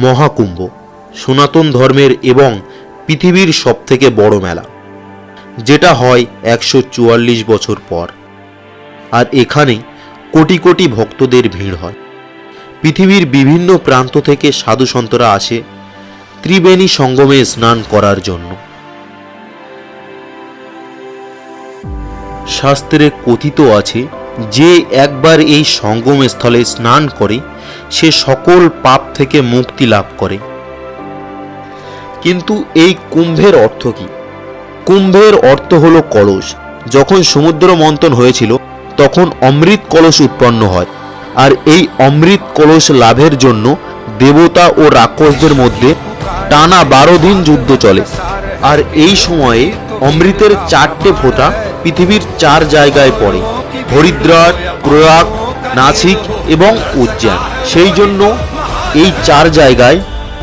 মহাকুম্ভ সনাতন ধর্মের এবং পৃথিবীর সবথেকে বড় মেলা, যেটা হয় 144 বছর পর। আর এখানে কোটি কোটি ভক্তদের ভিড় হয়। পৃথিবীর বিভিন্ন প্রান্ত থেকে সাধু সন্তরা আসে ত্রিবেণী সঙ্গমে স্নান করার জন্য। শাস্ত্রে কথিত আছে যে একবার এই সঙ্গম স্থলে স্নান করে সে সকল পাপ থেকে মুক্তি লাভ করে। কিন্তু এই কুম্ভের অর্থ কি? কুম্ভের অর্থ হলো কলস। যখন সমুদ্র মন্থন হয়েছিল তখন অমৃত কলস উৎপন্ন হয়, আর এই অমৃত কলস লাভের জন্য দেবতা ও রাক্ষসদের মধ্যে টানা 12 দিন যুদ্ধ চলে। আর এই সময়ে অমৃতের 4টে ফোঁটা পৃথিবীর 4 জায়গায় পড়ে: হরিদ্বার, প্রয়াগ, নাসিক এবং উজ্জয়ন। সেই জন্য এই 4 জায়গায়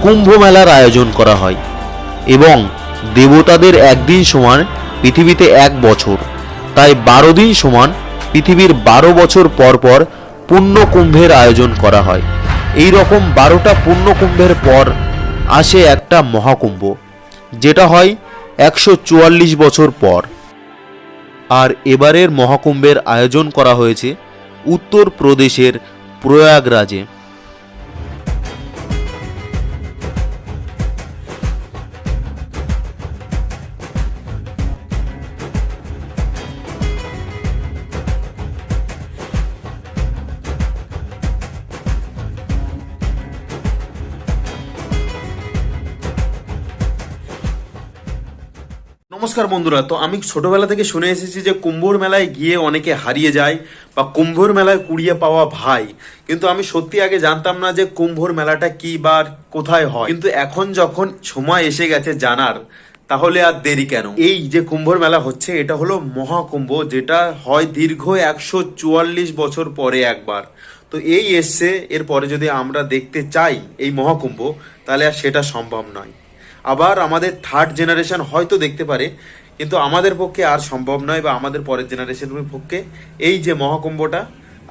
কুম্ভ মেলার আয়োজন করা হয়। এবং দেবতাদের একদিন সমান পৃথিবীতে 1 বছর, তাই 12 দিন সমান পৃথিবীর 12 বছর পর পর পূর্ণ কুম্ভের আয়োজন করা হয়। এই রকম 12টা পূর্ণ কুম্ভের পর আসে একটা মহাকুম্ভ, যেটা হয় 144 বছর পর। আর এবারের মহাকুম্ভের আয়োজন করা হয়েছে উত্তরপ্রদেশের প্রয়াগরাজে। নমস্কার বন্ধুরা, তো আমি ছোটবেলা থেকে শুনে এসেছি যে কুম্ভর মেলায় গিয়ে অনেকে হারিয়ে যায় বা কুম্ভর মেলায় কুড়িয়ে পাওয়া ভাই। কিন্তু আমি সত্যি আগে জানতাম না যে কুম্ভর মেলাটা কি বা কোথায় হয়। কিন্তু এখন যখন সময় এসে গেছে জানার, তাহলে আর দেরি কেন? এই যে কুম্ভর মেলা হচ্ছে এটা হলো মহাকুম্ভ, যেটা হয় দীর্ঘ 144 বছর পরে একবার। তো এই এসছে, এরপরে যদি আমরা দেখতে চাই এই মহাকুম্ভ, তাহলে আর সেটা সম্ভব নয়। আবার আমাদের 3rd জেনারেশন হয়তো দেখতে পারে, কিন্তু আমাদের পক্ষে আর সম্ভব নয়, বা আমাদের পরের জেনারেশনের পক্ষে এই যে মহাকুম্ভটা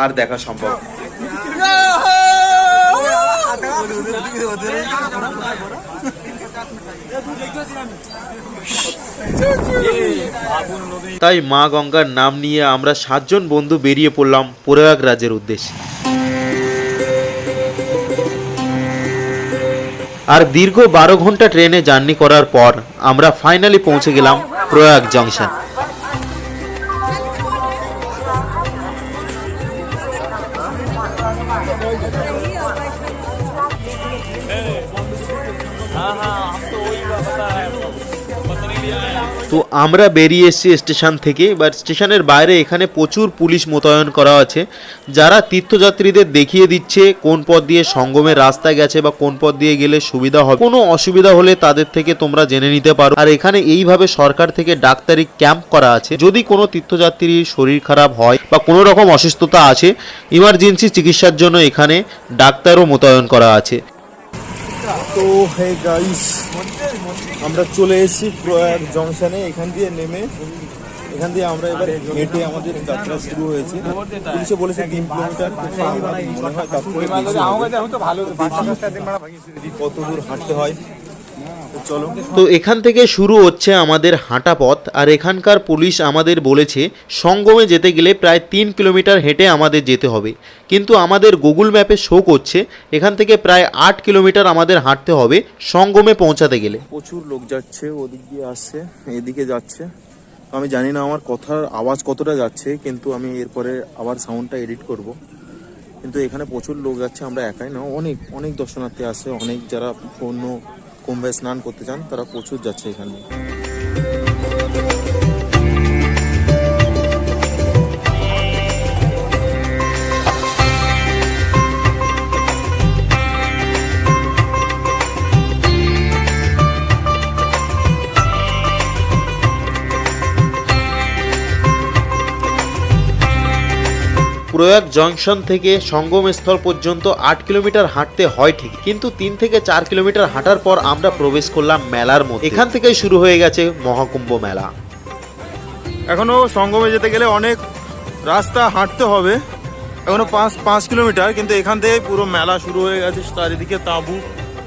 আর দেখা সম্ভব। তাই মা গঙ্গার নাম নিয়ে আমরা 7 জন বন্ধু বেরিয়ে পড়লাম প্রয়াগরাজের উদ্দেশ্যে। আর দীর্ঘ 12 ঘন্টা ট্রেনে জার্নি করার পর আমরা ফাইনালি পৌঁছে গেলাম প্রয়াগ জংশন। তো আমরা বেরিয়ে এসেছি স্টেশন থেকে। এবার স্টেশনের বাইরে এখানে প্রচুর পুলিশ মোতায়েন করা আছে, যারা তীর্থযাত্রীদের দেখিয়ে দিচ্ছে কোন পথ দিয়ে সঙ্গমের রাস্তায় গেছে বা কোন পথ দিয়ে গেলে সুবিধা হবে। কোনো অসুবিধা হলে তাদের থেকে তোমরা জেনে নিতে পারো। আর এখানে এইভাবে সরকার থেকে ডাক্তারি ক্যাম্প করা আছে। যদি কোনো তীর্থযাত্রীর শরীর খারাপ হয় বা কোনো রকম অসুস্থতা আছে, ইমার্জেন্সি চিকিৎসার জন্য এখানে ডাক্তারও মোতায়েন করা আছে। তো হে গাইস, আমরা চলে এসেছি প্রয়াগ জংশনে। এখান দিয়ে নেমে এখান দিয়ে আমরা এবার হেঁটে আমাদের যাত্রা শুরু হয়েছে। পুলিশে বলেছে 3 কিলোমিটার, মনে হয় কত দূর হাঁটতে হয়। চলো, তো এখান থেকে শুরু হচ্ছে আমাদের হাঁটা পথ। আর এখানকার পুলিশ আমাদের বলেছে সঙ্গমে যেতে গেলে প্রায় 3 কিলোমিটার হেঁটে আমাদের যেতে হবে, কিন্তু আমাদের গুগল ম্যাপে শো করছে এখান থেকে প্রায় 8 কিলোমিটার আমাদের হাঁটতে হবে সঙ্গমে পৌঁছাতে গেলে। প্রচুর লোক যাচ্ছে, ওদিক দিয়ে আসছে, এদিকে যাচ্ছে। আমি জানি না আমার কথার আওয়াজ কতটা যাচ্ছে, কিন্তু আমি এরপরে আবার সাউন্ডটা এডিট করব। কিন্তু এখানে প্রচুর লোক যাচ্ছে, আমরা একাই না, অনেক অনেক দর্শনার্থী আসে, অনেক যারা অন্য কুম্ভে স্নান করতে চান তারা প্রচুর যাচ্ছে এখানে। প্রয়াগ জংশন থেকে সঙ্গমস্থল পর্যন্ত 8 কিলোমিটার হাঁটতে হয় ঠিক, কিন্তু 3 থেকে 4 কিলোমিটার হাঁটার পর আমরা প্রবেশ করলাম মেলার মধ্যে। এখান থেকেই শুরু হয়ে গেছে মহাকুম্ভ মেলা। এখনো সঙ্গমে যেতে গেলে অনেক রাস্তা হাঁটতে হবে, এখনো 5 কিলোমিটার, কিন্তু এখান থেকে পুরো মেলা শুরু হয়ে গেছে। চারিদিকে তাঁবু,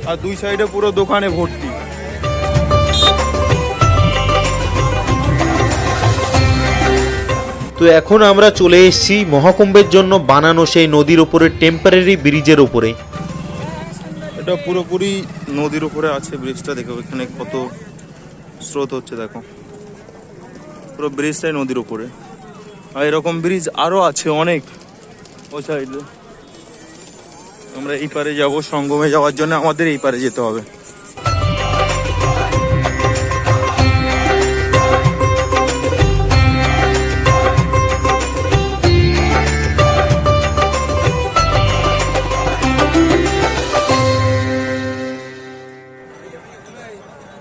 আর দুই সাইডে পুরো দোকানে ভর্তি। তো এখন আমরা চলে এসেছি মহাকুম্ভের জন্য বানানো সেই নদীর উপরে টেম্পোরারি ব্রিজের উপরে। এটা পুরোপুরি নদীর উপরে আছে ব্রিজটা, দেখো এখানে কত স্রোত হচ্ছে, দেখো পুরো ব্রিজটাই নদীর উপরে। আর এরকম ব্রিজ আরো আছে অনেক ওই সাইডে। আমরা এই পারে যাব, সঙ্গমে যাওয়ার জন্য আমাদের এই পারে যেতে হবে।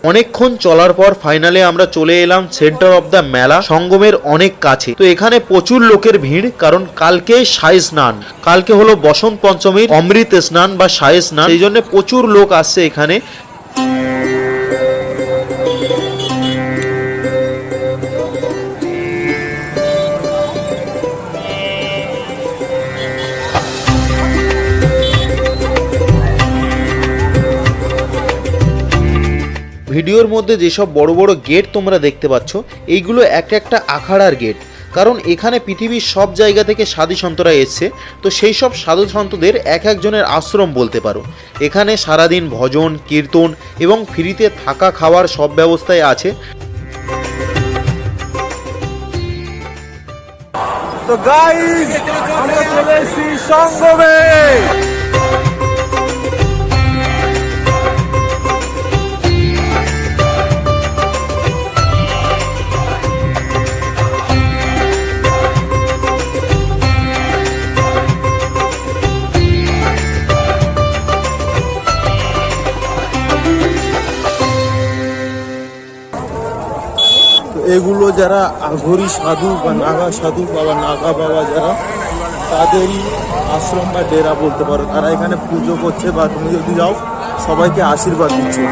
অনেকক্ষণ চলার পর ফাইনালে আমরা চলে এলাম সেন্টার অফ দ্য মেলা, সঙ্গমের অনেক কাছে। তো এখানে প্রচুর লোকের ভিড়, কারণ কালকে সাই স্নান, কালকে হলো বসন্ত পঞ্চমীর অমৃত স্নান বা সাই স্নান, সেই জন্য প্রচুর লোক আসছে এখানে। ভিডিওর মধ্যে যেসব বড় বড় গেট তোমরা দেখতে পাচ্ছ, এইগুলো এক একটা আখাড়ার গেট, কারণ এখানে পৃথিবীর সব জায়গা থেকে সাধু সন্তরা এসছে। তো সেই সব সাধু সন্তদের এক একজনের আশ্রম বলতে পারো। এখানে সারাদিন ভজন কীর্তন এবং ফ্রিতে থাকা খাওয়ার সব ব্যবস্থাই আছে। তো গাইস, আমরা চলে এসেছি সঙ্গমে। এগুলো যারা আঘরি সাধু বা নাগা সাধু বা নাগা বাবা যারা, তাদেরই আশ্রম বা ডেরা বলতে পারো। তারা এখানে পুজো করছে বা তুমি যদি যাও সবাইকে আশীর্বাদ দিচ্ছে।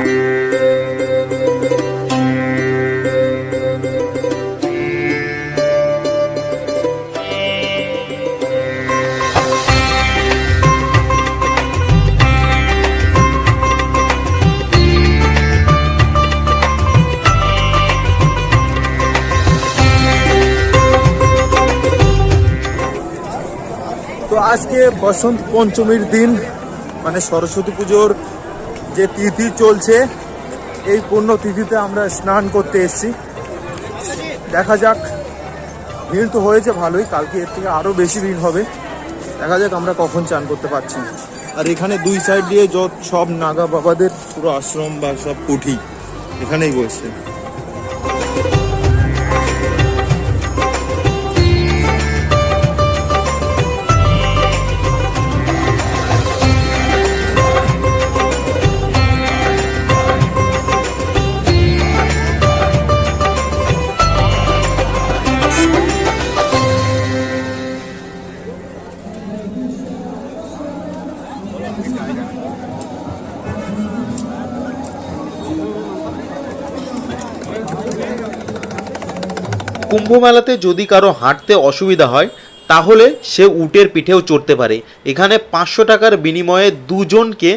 আজকে বসন্ত পঞ্চমীর দিন, মানে সরস্বতী পুজোর যে তিথি চলছে, এই পূর্ণ তিথিতে আমরা স্নান করতে এসেছি। দেখা যাক, ভিড় তো হয়েছে ভালোই, কালকে এর থেকে আরও বেশি ভিড় হবে। দেখা যাক আমরা কখন চান করতে পারছি। আর এখানে দুই সাইড দিয়ে সব নাগা বাবাদের পুরো আশ্রম বা সব কুঠি এখানেই বসছে। কুম্ভ মেলাতে যদি কারো হাঁটতে অসুবিধা হয়, তাহলে সে উটের পিঠেও চড়তে পারে। এখানে 500 টাকার বিনিময়ে দুজনকে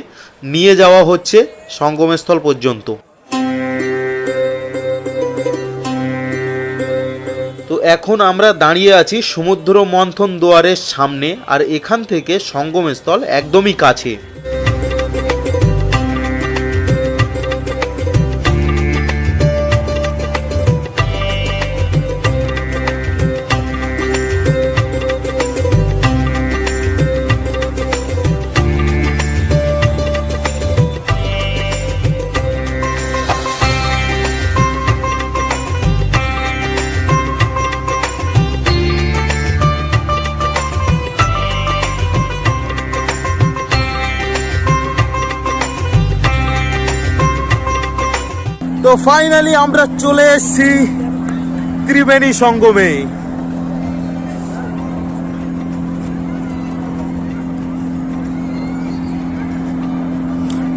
নিয়ে যাওয়া হচ্ছে সঙ্গমস্থল পর্যন্ত। তো এখন আমরা দাঁড়িয়ে আছি সমুদ্র মন্থন দুয়ারের সামনে, আর এখান থেকে সঙ্গমস্থল একদমই কাছে। তো ফাইনালি আমরা চলে এসেছি ত্রিবেণী সঙ্গমে।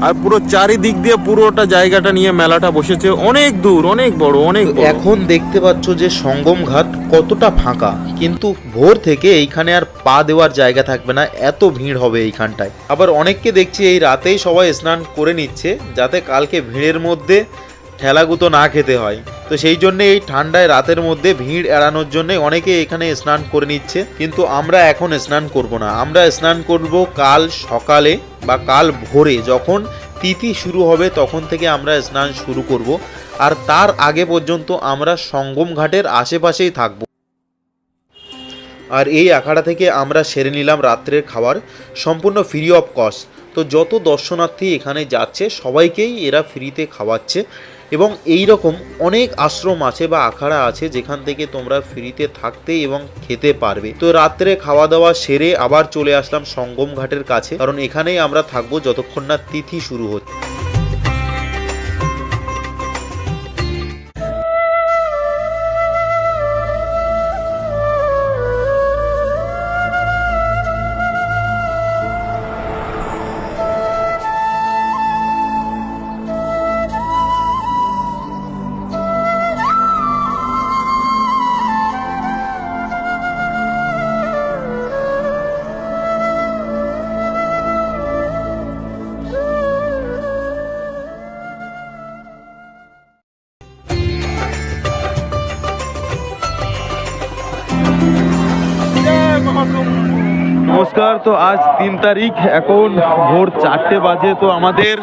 আর পুরো চারিদিক দিয়ে পুরোটা জায়গাটা নিয়ে মেলাটা বসেছে, অনেক দূর, অনেক বড়, অনেক বড়। এখন দেখতে পাচ্ছ যে সঙ্গম ঘাট কতটা ফাঁকা, কিন্তু ভোর থেকে এইখানে আর পা দেওয়ার জায়গা থাকবে না, এত ভিড় হবে এইখানটায়। আবার অনেককে দেখছি এই রাতেই সবাই স্নান করে নিচ্ছে, যাতে কালকে ভিড়ের মধ্যে ঠেলাগুতো না খেতে হয়। তো সেই জন্য এই ঠান্ডায় রাতের মধ্যে ভিড় এড়ানোর জন্য অনেকে এখানে স্নান করে নিচ্ছে, কিন্তু আমরা এখন স্নান করব না। আমরা স্নান করব কাল সকালে বা কাল ভোরে, যখন তিথি শুরু হবে তখন থেকে আমরা স্নান শুরু করব। আর তার আগে পর্যন্ত আমরা সঙ্গম ঘাটের আশেপাশেই থাকব। আর এই আখাড়া থেকে আমরা সেরে নিলাম রাত্রের খাবার, সম্পূর্ণ ফ্রি অফ কস্ট। তো যত দর্শনার্থী এখানে যাচ্ছে সবাইকেই এরা ফ্রিতে খাওয়াচ্ছে, এবং এই রকম অনেক আশ্রম আছে বা আখাড়া আছে যেখান থেকে তোমরা ফ্রিতে থাকতে এবং খেতে পারবে। তো রাত্রে খাওয়া দাওয়া সেরে আবার চলে আসলাম সঙ্গম ঘাটের কাছে, কারণ এখানেই আমরা থাকবো যতক্ষণ না তিথি শুরু হচ্ছে। নমস্কার। তো আজ 3 তারিখ, এখন ভোর 4টে বাজে। তো আমাদের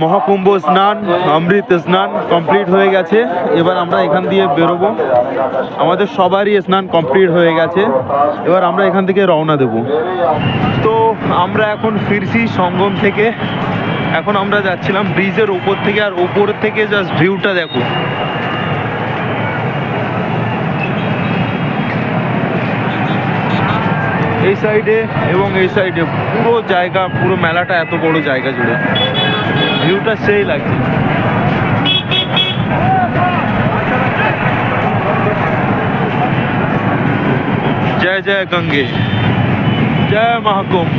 মহাকুম্ভ স্নান, অমৃত স্নান কমপ্লিট হয়ে গেছে। এবার আমরা এখান দিয়ে বেরোবো, আমাদের সবারই স্নান কমপ্লিট হয়ে গেছে। এবার আমরা এখান থেকে রওনা দেব। তো আমরা এখন ফিরছি সঙ্গম থেকে। এখন আমরা যাচ্ছিলাম ব্রিজের উপর থেকে, আর উপর থেকে জাস্ট ভিউটা দেখো। এই সাইডে এবং এই সাইডে পুরো জায়গা, পুরো মেলাটা এত বড় জায়গা জুড়ে ভিউটা সেই লাগছে। জয় জয় গঙ্গে, জয় মহাকুম্ভ।